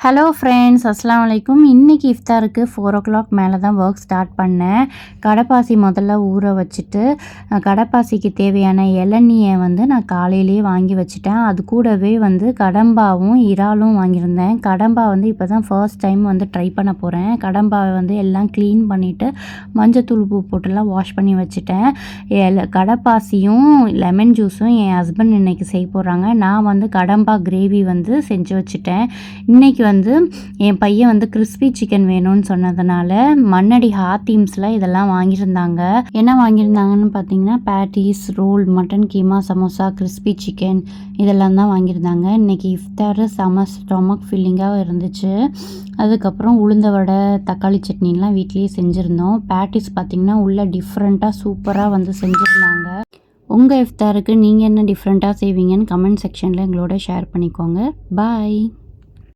Hello friends, அஸ்ஸலாமு அலைக்கும். இன்றைக்கி இஃப்தாருக்கு 4 o'clock மேலே தான் ஒர்க் ஸ்டார்ட் பண்ணேன். கடப்பாசி முதல்ல ஊற வச்சுட்டு கடப்பாசிக்கு தேவையான இளநியை நான் காலையிலேயே வாங்கி வச்சுட்டேன். அது கூடவே கடம்பாவும் இறாலும் வாங்கியிருந்தேன். கடம்பா இப்போ தான் ஃபர்ஸ்ட் டைம் ட்ரை பண்ண போகிறேன். கடம்பாவை எல்லாம் க்ளீன் பண்ணிவிட்டு மஞ்சத்தூள் உப்பு போட்டுலாம் வாஷ் பண்ணி வச்சுட்டேன். கடப்பாசியும் லெமன் ஜூஸும் என் ஹஸ்பண்ட் இன்றைக்கி செய்ய போகிறாங்க. நான் கடம்பா கிரேவி செஞ்சு வச்சுட்டேன். இன்றைக்கி என் பையன் கிறிஸ்பி சிக்கன் வேணும்னு சொன்னதுனால மண்ணடி ஹாத்தீம்ஸில் இதெல்லாம் வாங்கியிருந்தாங்க. என்ன வாங்கியிருந்தாங்கன்னு பார்த்தீங்கன்னா, patties, roll, mutton keema, samosa, crispy chicken இதெல்லாம் தான் வாங்கியிருந்தாங்க. இன்றைக்கி இஃப்தார் செம ஸ்டொமக் ஃபில்லிங்காக இருந்துச்சு. அதுக்கப்புறம் உளுந்த வடை, தக்காளி சட்னிலாம் வீட்லேயே செஞ்சுருந்தோம். பேட்டிஸ் பார்த்திங்கன்னா உள்ள டிஃப்ரெண்ட்டாக சூப்பராக செஞ்சுருந்தாங்க. உங்கள் இஃப்தாருக்கு நீங்கள் என்ன டிஃப்ரெண்ட்டாக செய்வீங்கன்னு கமெண்ட் செக்ஷனில் எங்களோட ஷேர் பண்ணிக்கோங்க. பாய்.